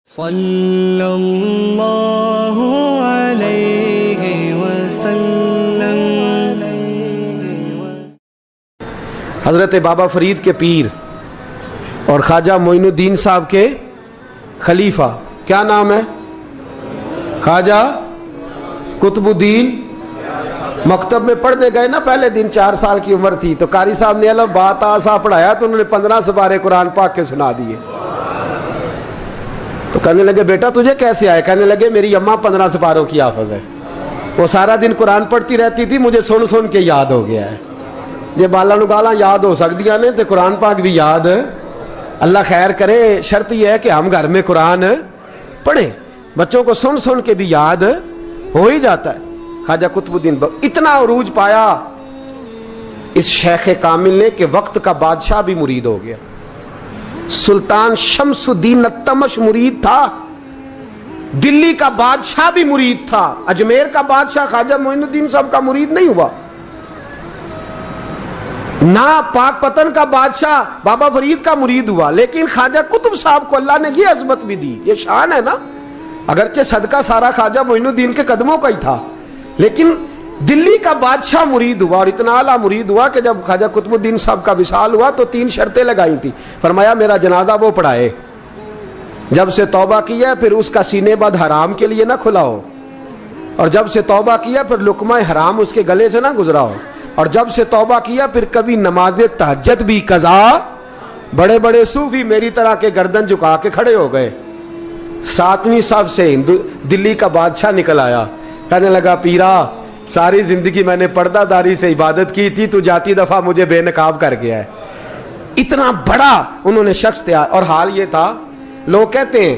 صلی اللہ علیہ وسلم۔ حضرت بابا فرید کے پیر اور خواجہ معین الدین صاحب کے خلیفہ، کیا نام ہے؟ خواجہ قطب الدین۔ مکتب میں پڑھنے گئے نا، پہلے دن 4 سال کی عمر تھی تو قاری صاحب نے الف بات آسا پڑھایا تو انہوں نے 15 سپارے قرآن پاک کے سنا دیے۔ تو کہنے لگے بیٹا تجھے کیسے آئے؟ کہنے لگے میری اماں 15 سپاروں کی حافظ ہے، وہ سارا دن قرآن پڑھتی رہتی تھی، مجھے سن سن کے یاد ہو گیا ہے۔ یہ بالا نگالا یاد ہو سکدیاں نے تو قرآن پاک بھی یاد، اللہ خیر کرے۔ شرط یہ ہے کہ ہم گھر میں قرآن پڑھیں، بچوں کو سن سن کے بھی یاد ہو ہی جاتا ہے۔ خواجہ قطب الدین اتنا عروج پایا اس شیخ کامل نے کہ وقت کا بادشاہ بھی مرید ہو گیا۔ سلطان شمس الدین التمش مرید تھا، دلی کا بادشاہ بھی مرید تھا، اجمیر کا بادشاہ خواجہ معین الدین صاحب کا مرید نہیں ہوا، نہ پاک پتن کا بادشاہ بابا فرید کا مرید ہوا، لیکن خواجہ قطب صاحب کو اللہ نے یہ عظمت بھی دی۔ یہ شان ہے نا، اگرچہ صدقہ سارا خواجہ معین الدین کے قدموں کا ہی تھا، لیکن دلی کا بادشاہ مرید ہوا، اور اتنا اعلیٰ مرید ہوا کہ جب خواجہ قطب الدین صاحب کا وصال ہوا تو 3 شرطیں لگائی تھی۔ فرمایا میرا جنازہ وہ پڑھائے، جب سے توبہ کیا پھر اس کا سینے بد حرام کے لیے نہ کھلا ہو، اور جب سے توبہ کیا پھر لقمہ حرام اس کے گلے سے نہ گزرا ہو، اور جب سے توبہ کیا پھر کبھی نماز تہجد بھی قضا۔ بڑے بڑے صوفی میری طرح کے گردن جھکا کے کھڑے ہو گئے۔ 7ویں صف سے دلی کا بادشاہ نکل آیا، کہنے لگا پیرا ساری زندگی میں نے پردہ داری سے عبادت کی تھی، تو جاتی دفعہ مجھے بے نقاب کر گیا ہے۔ اتنا بڑا انہوں نے شخص تیار، اور حال یہ تھا لوگ کہتے ہیں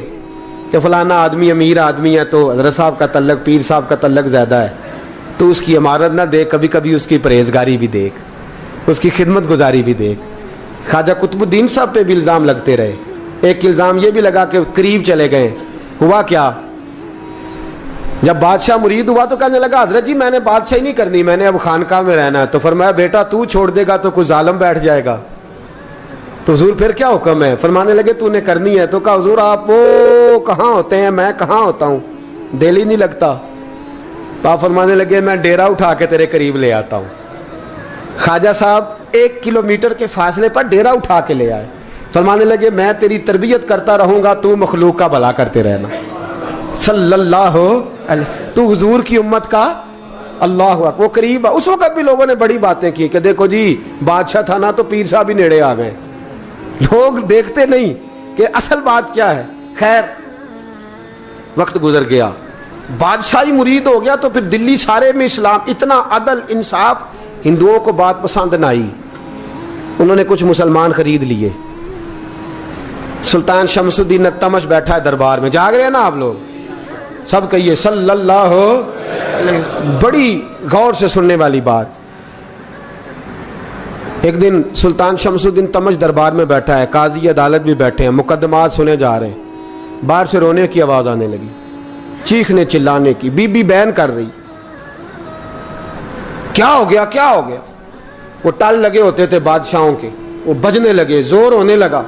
کہ فلانا آدمی امیر آدمی ہے تو حضرت صاحب کا تعلق پیر صاحب کا تعلق زیادہ ہے، تو اس کی عمارت نہ دیکھ، کبھی کبھی اس کی پرہیزگاری بھی دیکھ، اس کی خدمت گزاری بھی دیکھ۔ خواجہ قطب الدین صاحب پہ بھی الزام لگتے رہے۔ ایک الزام یہ بھی لگا کہ قریب چلے گئے۔ ہوا کیا؟ جب بادشاہ مرید ہوا تو کہنے لگا حضرت جی میں نے بادشاہی نہیں کرنی، میں نے اب خانقاہ میں رہنا ہے۔ تو فرمایا بیٹا تو چھوڑ دے گا تو کوئی ظالم بیٹھ جائے گا، تو حضور پھر کیا حکم ہے؟ فرمانے لگے تو نے کرنی ہے۔ تو کہا حضور آپ وہ کہاں ہوتے ہیں، میں کہاں ہوتا ہوں، دل ہی نہیں لگتا۔ تو آپ فرمانے لگے میں ڈیرا اٹھا کے تیرے قریب لے آتا ہوں۔ خواجہ صاحب 1 کلومیٹر کے فاصلے پر ڈیرا اٹھا کے لے آئے۔ فرمانے لگے میں تیری تربیت کرتا رہوں گا، تو مخلوق کا بھلا کرتے رہنا۔ صلی اللہ علیہ، تو حضور کی امت کا اللہ اکبر، وہ قریب۔ اس وقت بھی لوگوں نے بڑی باتیں کی کہ دیکھو جی بادشاہ تھا نا تو پیر صاحب ہی نیڑے آ گئے۔ لوگ دیکھتے نہیں کہ اصل بات کیا ہے۔ خیر وقت گزر گیا، بادشاہی مرید ہو گیا، تو پھر دلی سارے میں اسلام، اتنا عدل انصاف، ہندوؤں کو بات پسند نہ آئی، انہوں نے کچھ مسلمان خرید لیے۔ سلطان شمس الدین التمش بیٹھا ہے دربار میں، جاگ رہے ہیں نا آپ لوگ سب، کہیے صلی اللہ علیہ۔ بڑی غور سے سننے والی بات۔ ایک دن سلطان شمس الدین تمش دربار میں بیٹھا ہے، قاضی عدالت بھی بیٹھے ہیں، مقدمات سنے جا رہے ہیں، باہر سے رونے کی آواز آنے لگی، چیخنے چلانے کی، بی بی بیان کر رہی۔ کیا ہو گیا کیا ہو گیا؟ وہ ٹال لگے ہوتے تھے بادشاہوں کے، وہ بجنے لگے، زور ہونے لگا۔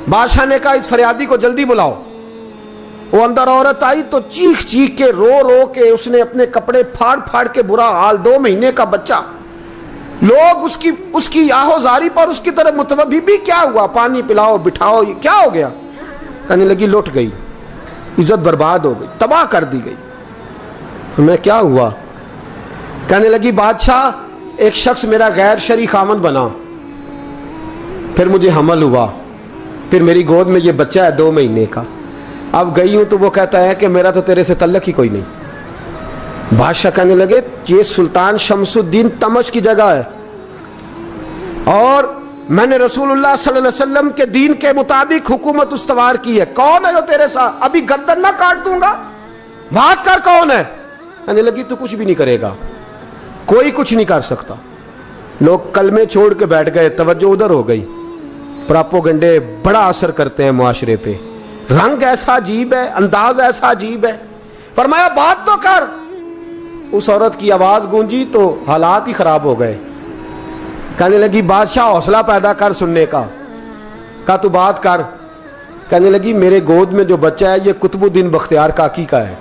بادشاہ نے کہا اس فریادی کو جلدی بلاؤ۔ وہ اندر عورت آئی تو چیخ چیخ کے رو رو کے اس نے اپنے کپڑے پھاڑ پھاڑ کے، برا حال، 2 مہینے کا بچہ، لوگ اس کی آہو زاری پر اس کی طرف متوجہ۔ بھی کیا ہوا؟ پانی پلاؤ بٹھاؤ، یہ کیا ہو گیا؟ کہنے لگی لٹ گئی، عزت برباد ہو گئی، تباہ کر دی گئی۔ میں کیا ہوا؟ کہنے لگی بادشاہ ایک شخص میرا غیر شرعی خاوند بنا، پھر مجھے حمل ہوا، پھر میری گود میں یہ بچہ ہے 2 مہینے کا، اب گئی ہوں تو وہ کہتا ہے کہ میرا تو تیرے سے تعلق ہی کوئی نہیں۔ بادشاہ کہنے لگے یہ سلطان شمس الدین تمش کی جگہ ہے، اور میں نے رسول اللہ صلی اللہ علیہ وسلم کے دین کے مطابق حکومت استوار کی ہے، کون ہے جو تیرے ساتھ؟ ابھی گردن نہ کاٹ دوں گا، بات کر کون ہے؟ کہنے لگی تو کچھ بھی نہیں کرے گا، کوئی کچھ نہیں کر سکتا۔ لوگ کلمے چھوڑ کے بیٹھ گئے، توجہ ادھر ہو گئی۔ پراپوگنڈے بڑا اثر کرتے ہیں معاشرے پہ، رنگ ایسا عجیب ہے، انداز ایسا عجیب ہے۔ فرمایا بات تو کر۔ اس عورت کی آواز گونجی تو حالات ہی خراب ہو گئے۔ کہنے لگی بادشاہ حوصلہ پیدا کر سننے کا۔ کہا تو بات کر۔ کہنے لگی میرے گود میں جو بچہ ہے یہ قطب الدین بختیار کاکی کا ہے،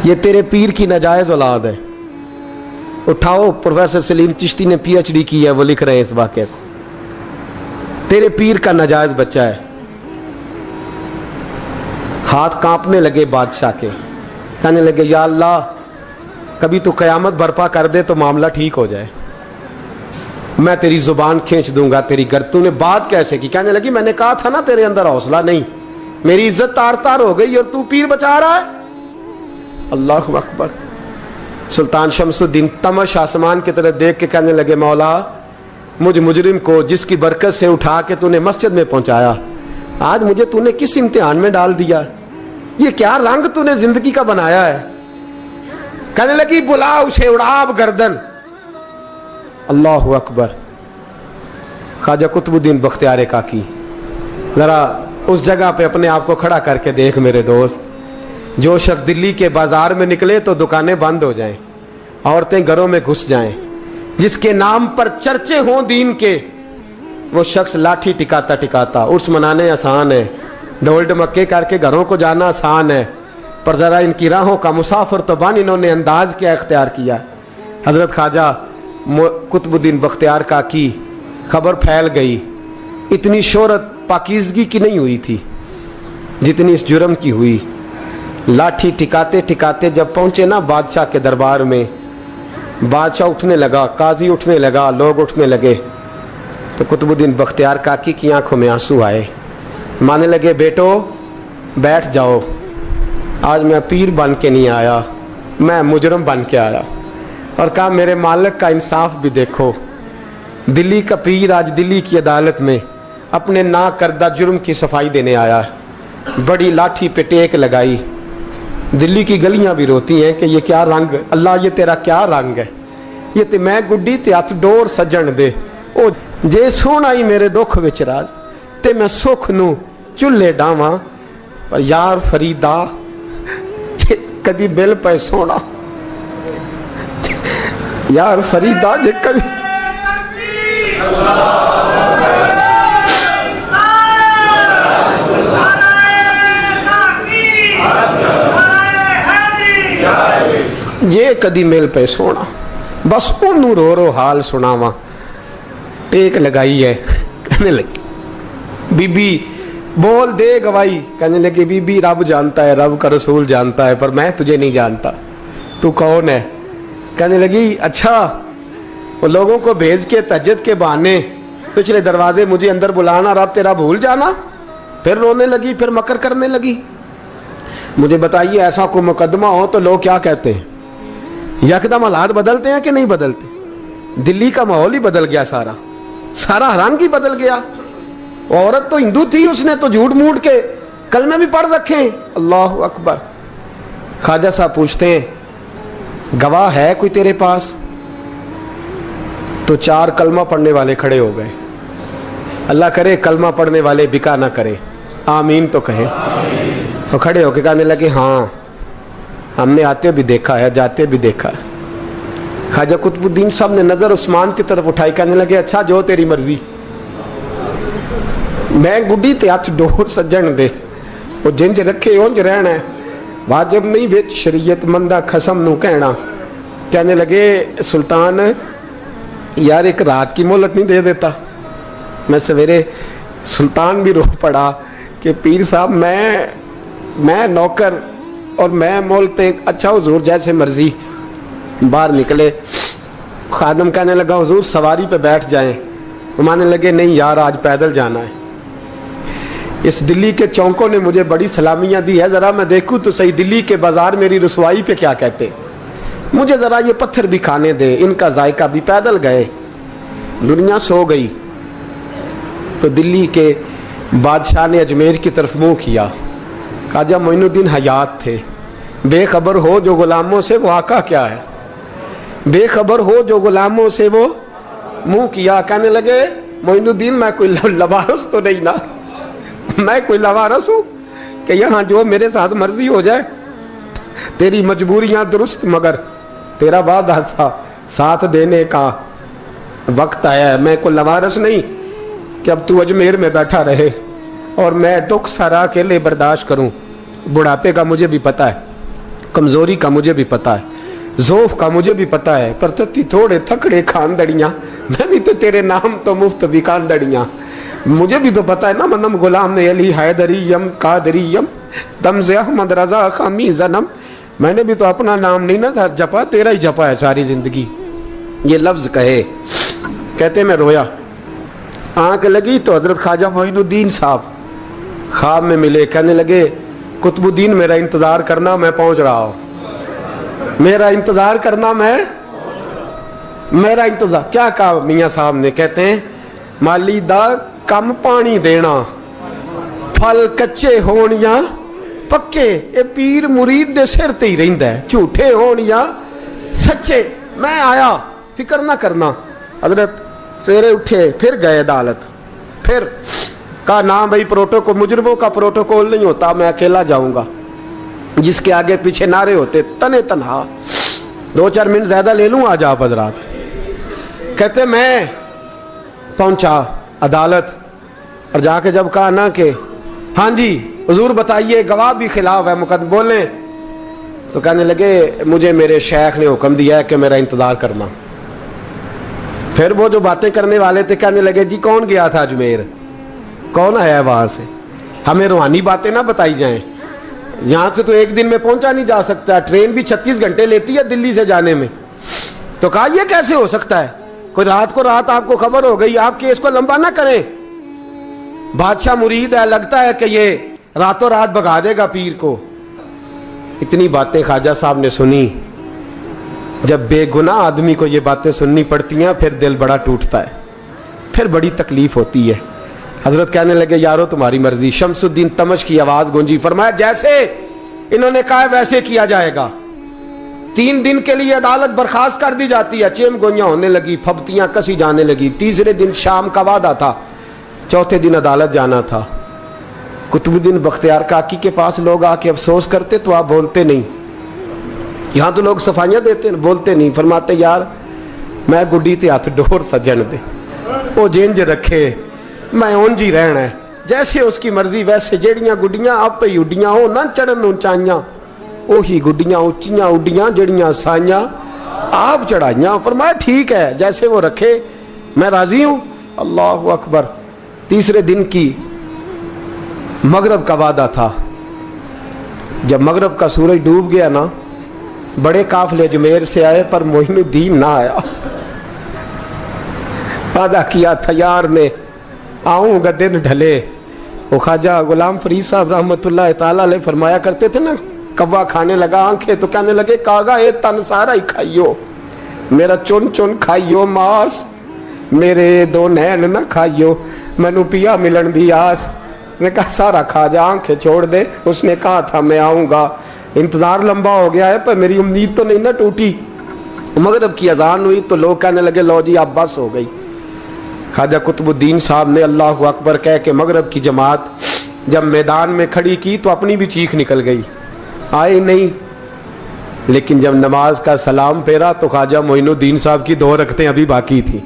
یہ تیرے پیر کی ناجائز اولاد ہے۔ اٹھاؤ، پروفیسر سلیم چشتی نے پی ایچ ڈی کی ہے، وہ لکھ رہے ہیں اس واقعے کو، تیرے پیر کا ناجائز بچہ ہے۔ ہاتھ کانپنے لگے بادشاہ کے، کہنے لگے یا اللہ کبھی تو قیامت برپا کر دے تو معاملہ ٹھیک ہو جائے، میں تیری زبان کھینچ دوں گا تیری گر۔ تو نے بات کیسے کی؟ کہنے لگی میں نے کہا تھا نا تیرے اندر حوصلہ نہیں، میری عزت تار تار ہو گئی اور تو پیر بچا رہا ہے۔ اللہ اکبر۔ سلطان شمس الدین تمش آسمان کی طرف دیکھ کے کہنے لگے مولا مجھ مجرم کو جس کی برکت سے اٹھا کے تو نے مسجد میں پہنچایا، آج مجھے تو نے کس امتحان میں ڈال دیا؟ یہ کیا رنگ تو نے زندگی کا بنایا ہے؟ کہنے لگی بلا اسے، اڑاب گردن۔ اللہ اکبر۔ خواجہ قطب الدین بختیار کاکی، ذرا اس جگہ پہ اپنے آپ کو کھڑا کر کے دیکھ میرے دوست، جو شخص دلی کے بازار میں نکلے تو دکانیں بند ہو جائیں، عورتیں گھروں میں گھس جائیں، جس کے نام پر چرچے ہوں دین کے، وہ شخص لاٹھی ٹکاتا ٹکاتا، عرس منانے آسان ہے، ڈھول ڈمکے کر کے گھروں کو جانا آسان ہے، پر ذرا ان کی راہوں کا مسافر تو بان انہوں نے انداز کیا اختیار کیا۔ حضرت خواجہ قطب الدین بختیار کاکی، خبر پھیل گئی، اتنی شہرت پاکیزگی کی نہیں ہوئی تھی جتنی اس جرم کی ہوئی۔ لاٹھی ٹکاتے ٹکاتے جب پہنچے نا بادشاہ کے دربار میں، بادشاہ اٹھنے لگا، قاضی اٹھنے لگا، لوگ اٹھنے لگے، تو قطب الدین بختیار کاکی کی آنکھوں میں آنسو آئے، مانے لگے بیٹو بیٹھ جاؤ، آج میں پیر بن کے نہیں آیا، میں مجرم بن کے آیا۔ اور کہا میرے مالک کا انصاف بھی دیکھو، دلی کا پیر آج دلی کی عدالت میں اپنے نا کردہ جرم کی صفائی دینے آیا ہے، بڑی لاٹھی پہ ٹیک لگائی، دلی کی گلیاں بھی روتی ہیں کہ یہ کیا رنگ، اللہ یہ تیرا کیا رنگ ہے، یہ تے میں گڈی تے ہاتھ ڈور سجن دے، او جے سونا ہی میرے دکھ وچ راز تے میں سکھ نو چلے ڈاواں، پر یار فریدا کدی بل پہ سونا، یار فریدا جے کدی یہ کدی میل پہ سونا، بس انہوں رو رو حال سناواں، ٹیک لگائی ہے، کہنے لگی بی بی بول دے گواہی، کہنے لگی بی بی رب جانتا ہے، رب کا رسول جانتا ہے، پر میں تجھے نہیں جانتا، تو کون ہے؟ کہنے لگی اچھا وہ لوگوں کو بھیج کے تہجد کے بہانے پچھلے دروازے مجھے اندر بلانا، رب تیرا بھول جانا۔ پھر رونے لگی، پھر مکر کرنے لگی۔ مجھے بتائیے ایسا کوئی مقدمہ ہو تو لوگ کیا کہتے ہیں؟ یکدم حالات بدلتے ہیں کہ نہیں بدلتے؟ دلی کا ماحول ہی بدل گیا، سارا رنگ ہی بدل گیا۔ عورت تو ہندو تھی، اس نے تو جھوٹ موٹ کے کلمے بھی پڑھ رکھے ہیں۔ اللہ اکبر۔ خواجہ صاحب پوچھتے ہیں گواہ ہے کوئی تیرے پاس؟ تو 4 کلمہ پڑھنے والے کھڑے ہو گئے۔ اللہ کرے کلمہ پڑھنے والے بکا نہ کریں، آمین تو کہیں۔ وہ کھڑے ہو کے کہنے لگے ہاں ہم نے آتے بھی دیکھا ہے، جاتے بھی دیکھا ہے۔ خواجہ قطب الدین صاحب نے نظر عثمان کی طرف اٹھائی، کہنے لگے اچھا جو تیری مرضی، میں گڈی تے ہاتھ ڈور سجن دے، وہ جنج رکھے اونج رہنا ہے، واجب نہیں وچ شریعت مندہ خسم نو کہنا۔ کہنے لگے سلطان یار ایک رات کی مہلت نہیں دے دیتا؟ میں سویرے سلطان بھی رو پڑا کہ پیر صاحب میں نوکر اور میں مولتے، اچھا حضور جیسے مرضی۔ باہر نکلے، خادم کہنے لگا حضور سواری پہ بیٹھ جائیں، مانے لگے نہیں یار آج پیدل جانا ہے، اس دلی کے چونکوں نے مجھے بڑی سلامیاں دی ہے، ذرا میں دیکھوں تو صحیح دلی کے بازار میری رسوائی پہ کیا کہتے، مجھے ذرا یہ پتھر بھی کھانے دے، ان کا ذائقہ بھی۔ پیدل گئے، دنیا سو گئی تو دلی کے بادشاہ نے اجمیر کی طرف منہ کیا۔ خواجہ معین الدین حیات تھے، بے خبر ہو جو غلاموں سے وہ آقا کیا ہے، بے خبر ہو جو غلاموں سے وہ منہ کیا۔ کہنے لگے معین الدین میں کوئی لوارس تو نہیں نا، میں کوئی لوارس ہوں کہ یہاں جو میرے ساتھ مرضی ہو جائے؟ تیری مجبوریاں درست، مگر تیرا وعدہ تھا ساتھ دینے کا، وقت آیا ہے، میں کوئی لوارس نہیں کہ اب تو اجمیر میں بیٹھا رہے۔ اور میں دکھ سارا اکیلے برداشت کروں. بڑھاپے کا مجھے بھی پتا ہے, کمزوری کا مجھے بھی پتا ہے, ذوف کا مجھے بھی پتا ہے, پر تتی تھوڑے تھکڑے کھاندڑیاں, میں بھی تو تیرے نام تو مفت بھی کھاندڑیاں. مجھے بھی تو پتا ہے نا, منم غلام نے علی حیدریم قادریم تمز احمد رضا خامی زنم. میں نے بھی تو اپنا نام نہیں نا جپا, تیرا ہی جپا ہے ساری زندگی. یہ لفظ کہے, کہتے میں رویا. آنکھ لگی تو حضرت خواجہ معین الدین صاحب خواب میں ملے. کہنے لگے قطب الدین میرا انتظار کرنا, میں پہنچ رہا ہوں. میرا انتظار کرنا, میرا انتظار. کیا کہا میاں صاحب نے؟ کہتے ہیں مالی دا کم پانی دینا, پھل کچے ہون یا پکے, اے پیر مرید دے سر تے ہی رہندا ہے, جھوٹے ہون یا سچے. میں آیا, فکر نہ کرنا. حضرت سویرے اٹھے, پھر گئے عدالت. پھر کہا نہ بھائی پروٹوکول, مجرموں کا پروٹوکول نہیں ہوتا, میں اکیلا جاؤں گا. جس کے آگے پیچھے نعرے ہوتے تنے تنہا. 2-4 منٹ زیادہ لے لوں آج آپ حضرات. کہتے میں پہنچا عدالت, اور جا کے جب کہا نا کہ ہاں جی حضور بتائیے, گواہ بھی خلاف ہے, مقدمہ بولیں, تو کہنے لگے مجھے میرے شیخ نے حکم دیا ہے کہ میرا انتظار کرنا. پھر وہ جو باتیں کرنے والے تھے کہنے لگے جی کون گیا تھا اجمیر, کون آیا ہے وہاں سے, ہمیں روحانی باتیں نہ بتائی جائیں. یہاں سے تو ایک دن میں پہنچا نہیں جا سکتا, ٹرین بھی 36 گھنٹے لیتی ہے دلی سے جانے میں. تو کہا یہ کیسے ہو سکتا ہے, کوئی رات کو رات آپ کو خبر ہو گئی, آپ کیس کو لمبا نہ کریں. بادشاہ مرید ہے, لگتا ہے کہ یہ راتوں رات بھگا دے گا پیر کو. اتنی باتیں خواجہ صاحب نے سنی. جب بے گناہ آدمی کو یہ باتیں سننی پڑتی ہیں پھر دل بڑا ٹوٹتا ہے, پھر بڑی تکلیف ہوتی ہے. حضرت کہنے لگے یارو تمہاری مرضی. شمس الدین تمش کی آواز گونجی. فرمایا جیسے انہوں نے کہا ویسے کیا جائے گا. 3 دن کے لیے عدالت برخاست کر دی جاتی ہے. چیم گوئیاں ہونے لگی, پھبتیاں کسی جانے لگی. تیسرے دن شام کا وعدہ تھا, چوتھے دن عدالت جانا تھا. قطب الدین بختیار کاکی کے پاس لوگ آ کے افسوس کرتے تو آپ بولتے نہیں. یہاں تو لوگ صفائیاں دیتے ہیں, بولتے نہیں. فرماتے یار میں گڈی تے ہاتھ ڈور سجن دے, وہ جینج رکھے, میں اونج ہی رہنا ہے, جیسے اس کی مرضی ویسے. جیڑیاں گڈیاں آپ پہ اڈیاں ہو نہ چڑھن اونچائیاں, وہی گڈیاں اونچیاں اڈیاں جیڑیاں سائیاں آپ چڑھائیاں. فرمایا ٹھیک ہے جیسے وہ رکھے, میں راضی ہوں. اللہ اکبر. تیسرے دن کی مغرب کا وعدہ تھا. جب مغرب کا سورج ڈوب گیا نا, بڑے قافلے اجمیر سے آئے پر معین الدین نہ آیا. وعدہ کیا تھا یار نے, آؤں گا دن ڈھلے. وہ خواجہ غلام فرید صاحب رحمت اللہ تعالیٰ علیہ فرمایا کرتے تھے نا, کوا کھانے لگا آنکھیں تو کہنے لگے کاغا اے تن سارا ہی کھائیو, میرا چن چن کھائیو ماس, میرے 2 نین نہ کھائیو, مینو پیا ملن دی آس. نے کہا سارا کھا جا, آنکھیں چھوڑ دے. اس نے کہا تھا میں آؤں گا, انتظار لمبا ہو گیا ہے پر میری امید تو نہیں نہ ٹوٹی. مغرب کی اذان ہوئی تو لوگ کہنے لگے لو جی اب بس ہو گئی. خواجہ قطب الدین صاحب نے اللہ اکبر کہہ کے مغرب کی جماعت جب میدان میں کھڑی کی تو اپنی بھی چیخ نکل گئی, آئے نہیں. لیکن جب نماز کا سلام پھیرا تو خواجہ معین الدین صاحب کی 2 رکعتیں ابھی باقی تھیں.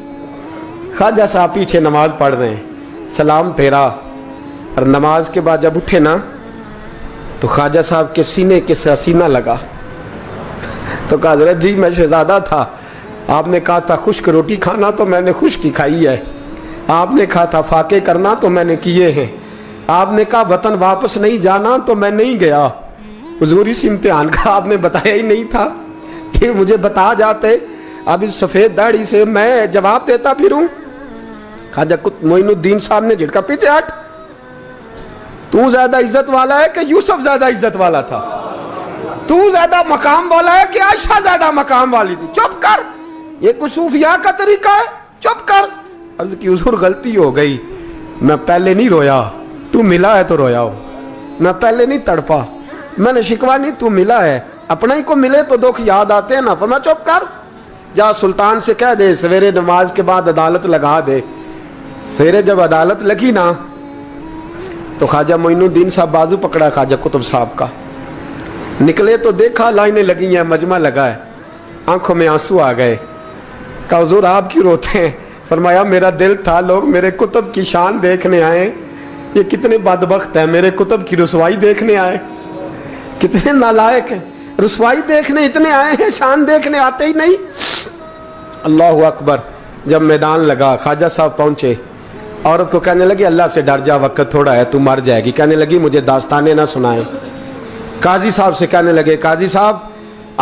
خواجہ صاحب پیچھے نماز پڑھ رہے ہیں, سلام پھیرا, اور نماز کے بعد جب اٹھے نا تو خواجہ صاحب کے سینے کے سینہ لگا. تو کہا حضرت جی میں شہزادہ تھا, آپ نے کہا تھا خشک روٹی کھانا تو میں نے خشک کی کھائی ہے, آپ نے کہا تھا فاقے کرنا تو میں نے کیے ہیں, آپ نے کہا وطن واپس نہیں جانا تو میں نہیں گیا. حضور اس امتحان کا آپ نے بتایا ہی نہیں تھا کہ مجھے بتا جاتے, اب اس سفید داڑھی سے میں جواب دیتا پھروں. خواجہ معین الدین صاحب نے جھٹکا, پیچھے ہٹ, تو زیادہ عزت والا ہے کہ یوسف زیادہ عزت والا تھا, تو زیادہ مقام والا ہے کہ عائشہ زیادہ مقام والی تھی, چپ کر, یہ کوئی صوفیاء کا طریقہ ہے, چپ کر. عرض کی حضور غلطی ہو گئی, میں پہلے نہیں رویا, تو ملا ہے تو رویا ہو, میں پہلے نہیں تڑپا, میں نے شکوا نہیں, تو ملا ہے, اپنا ہی کو ملے تو دکھ یاد آتے ہیں نا. فرمایا چپ کر, جا سلطان سے کہہ دے سویرے نماز کے بعد عدالت لگا دے. سویرے جب عدالت لگی نا تو خواجہ معین الدین صاحب بازو پکڑا خواجہ قطب صاحب کا, نکلے تو دیکھا لائنیں لگی ہیں, مجمع لگا ہے, آنکھوں میں آنسو آ گئے. کہا حضور آپ کیوں روتے ہیں؟ فرمایا میرا دل تھا لوگ میرے قطب کی شان دیکھنے آئے, یہ کتنے بدبخت ہیں, میرے کتب کی رسوائی دیکھنے آئے. کتنے نالائق ہیں, رسوائی دیکھنے اتنے آئے ہیں, شان دیکھنے آتے ہی نہیں. اللہ اکبر. جب میدان لگا, خواجہ صاحب پہنچے, عورت کو کہنے لگی اللہ سے ڈر جا, وقت تھوڑا ہے, تو مر جائے گی. کہنے لگی مجھے داستانیں نہ سنائیں. قاضی صاحب سے کہنے لگے قاضی صاحب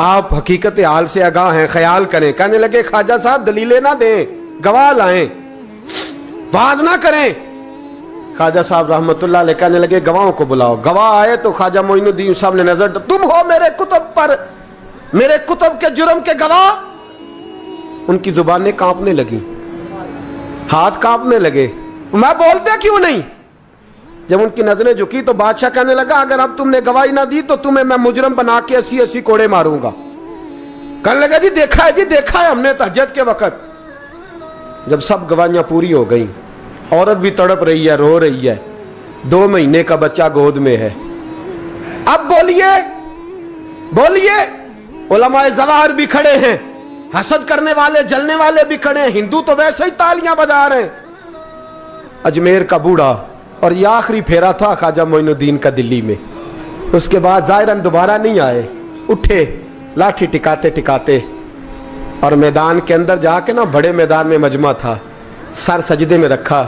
آپ حقیقت حال سے آگاہ ہیں, خیال کریں. کہنے لگے خواجہ صاحب دلیلیں نہ دیں, گواہ لائیں, واز نہ کریں. خواجہ صاحب رحمت اللہ علیہ کہنے لگے گواہوں کو بلاؤ. گواہ آئے تو خواجہ معین الدین صاحب نے نظر, تم ہو میرے کتب پر, میرے کتب کے جرم کے گواہ. ان کی زبانیں کانپنے لگی, ہاتھ کانپنے لگے, میں بولتے کیوں نہیں. جب ان کی نظریں جھکی تو بادشاہ کہنے لگا اگر اب تم نے گواہی نہ دی تو تمہیں میں مجرم بنا کے 80 کوڑے ماروں گا. کہنے لگا جی دیکھا ہے ہم نے تہجد کے وقت. جب سب گواہیاں پوری ہو گئیں, عورت بھی تڑپ رہی ہے, رو رہی ہے, 2 مہینے کا بچہ گود میں ہے. اب بولیے علماء ظواہر بھی کھڑے ہیں, حسد کرنے والے جلنے والے بھی کھڑے ہیں, ہندو تو ویسے ہی تالیاں بجا رہے ہیں. اجمیر کا بوڑھا, اور یہ آخری پھیرا تھا خواجہ معین الدین کا دلی میں. اس کے بعد ظاہراً دوبارہ نہیں آئے. اٹھے لاٹھی ٹکاتے ٹکاتے اور میدان کے اندر جا کے نا, بڑے میدان میں مجمع تھا, سر سجدے میں رکھا.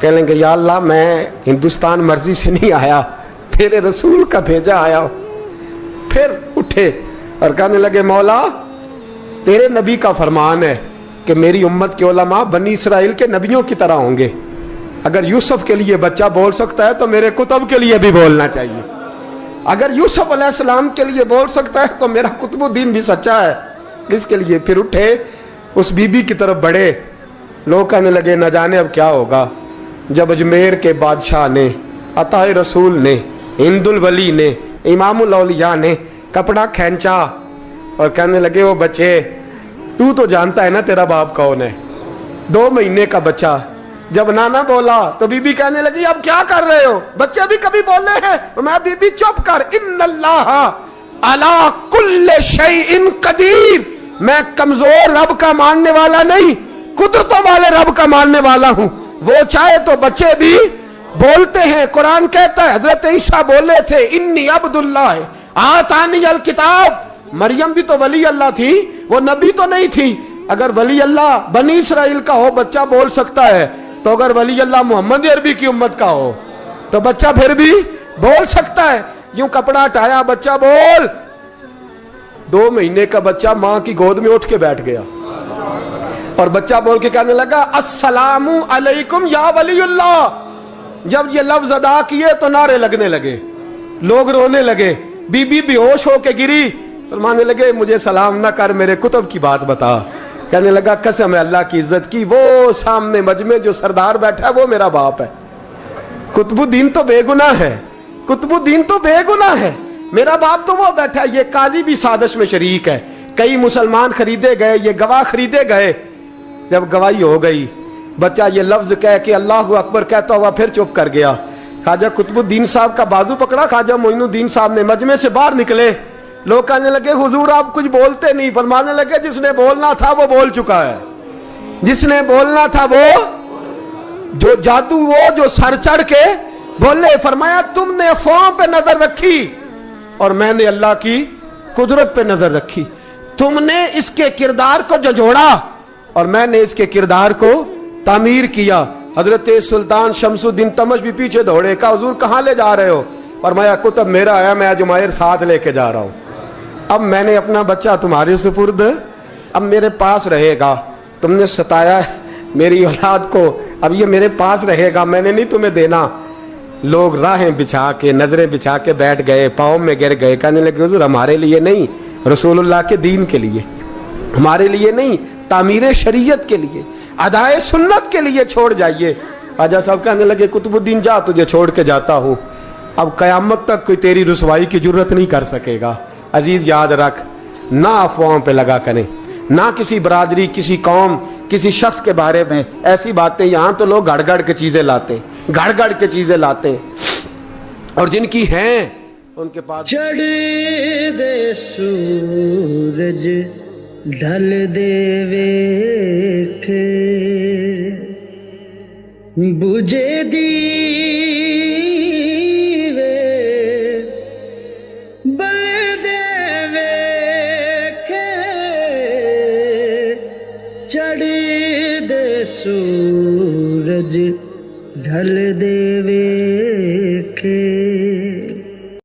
کہنے لگے یا اللہ میں ہندوستان مرضی سے نہیں آیا, تیرے رسول کا بھیجا آیا ہوں. پھر اٹھے اور کہنے لگے مولا تیرے نبی کا فرمان ہے کہ میری امت کے علماء بنی اسرائیل کے نبیوں کی طرح ہوں گے. اگر یوسف کے لیے بچہ بول سکتا ہے تو میرے کتب کے لیے بھی بولنا چاہیے. اگر یوسف علیہ السلام کے لیے بول سکتا ہے تو میرا قطب الدین بھی سچا ہے. اس کے لیے پھر اٹھے, اس بی بی کی طرف بڑھے. لوگ کہنے لگے نہ جانے اب کیا ہوگا. جب اجمیر کے بادشاہ نے, عطا رسول نے, ہند الولی نے, امام الاولیاء نے کپڑا کھینچا اور کہنے لگے وہ بچے تو جانتا ہے نا تیرا باپ کون ہے, 2 مہینے کا بچہ. جب نانا بولا تو بی بی کہنے لگی اب کیا کر رہے ہو, بچے بھی کبھی بولے ہیں. میں بی بی چپ کر, ان اللہ علی کل شیء قدیر, میں کمزور رب کا ماننے والا نہیں, قدرتوں والے رب کا ماننے والا ہوں. وہ چاہے تو بچے بھی بولتے ہیں. قرآن کہتا ہے حضرت عیسیٰ بولے تھے انی عبداللہ آتانی الکتاب. مریم بھی تو ولی اللہ تھی, وہ نبی تو نہیں تھی. اگر ولی اللہ بنی اسرائیل کا ہو بچہ بول سکتا ہے, تو اگر ولی اللہ محمد عربی کی امت کا ہو تو بچہ پھر بھی بول سکتا ہے. یوں کپڑا ہٹایا, بچہ بول. 2 مہینے کا بچہ ماں کی گود میں اٹھ کے بیٹھ گیا اور بچہ بول کے کہنے لگا السلام علیکم یا ولی اللہ. جب یہ لفظ ادا کیے تو نعرے لگنے لگے, لوگ رونے لگے. بی بی بے ہوش ہو کے گری. فرمانے لگے مجھے سلام نہ کر, میرے کتب کی بات بتا. کہنے لگا قسم ہے اللہ کی عزت کی, وہ سامنے مجمع جو سردار بیٹھا ہے وہ میرا باپ ہے. قطب الدین تو بے گناہ ہے, قطب الدین تو بے گناہ ہے, میرا باپ تو وہ بیٹھا ہے. یہ قاضی بھی سازش میں شریک ہے. کئی مسلمان خریدے گئے, یہ گواہ خریدے گئے. جب گواہی ہو گئی, بچہ یہ لفظ کہہ کے اللہ اکبر کہتا ہوا پھر چپ کر گیا. خواجہ قطب الدین صاحب کا بازو پکڑا, خواجہ معین الدین صاحب نے مجمع سے باہر نکلے. لوگ کہنے لگے حضور آپ کچھ بولتے نہیں. فرمانے لگے جس نے بولنا تھا وہ بول چکا ہے, جس نے بولنا تھا وہ جو جادو, وہ جو سر چڑھ کے بولے. فرمایا تم نے افواہوں پہ نظر رکھی اور میں نے اللہ کی قدرت پہ نظر رکھی. تم نے اس کے کردار کو جھنجھوڑا اور میں نے اس کے کردار کو تعمیر کیا. حضرت سلطان شمس الدین تمش بھی پیچھے دوڑے. کہا حضور کہاں لے جا رہے ہو؟ فرمایا کتب میرا آیا, میں جمائر ساتھ لے کے جا رہا ہوں. اب میں نے اپنا بچہ تمہارے سپرد, اب میرے پاس رہے گا. تم نے ستایا میری اولاد کو, اب یہ میرے پاس رہے گا, میں نے نہیں تمہیں دینا. لوگ راہیں بچھا کے, نظریں بچھا کے بیٹھ گئے, پاؤں میں گر گئے. کہنے لگے حضور ہمارے لیے نہیں, رسول اللہ کے دین کے لیے, ہمارے لیے نہیں, تعمیر شریعت کے لیے, ادائے سنت کے لیے چھوڑ جائیے. خواجہ صاحب کہنے لگے قطب الدین جا, تجھے چھوڑ کے جاتا ہوں. اب قیامت تک کوئی تیری رسوائی کی جرت نہیں کر سکے گا. عزیز یاد رکھ, نہ افواہوں پہ لگا کریں, نہ کسی برادری, کسی قوم, کسی شخص کے بارے میں ایسی باتیں. یہاں تو لوگ گڑ گڑ کے چیزیں لاتے ہیں, گڑ گڑ کے چیزیں لاتے ہیں, اور جن کی ہیں ان کے پاس. چڑھ دے سورج ڈھل دے ویکھ, بجے دی ਚੜ੍ਹਦੇ ਸੂਰਜ ਢਲਦੇ ਵੇਖੇ।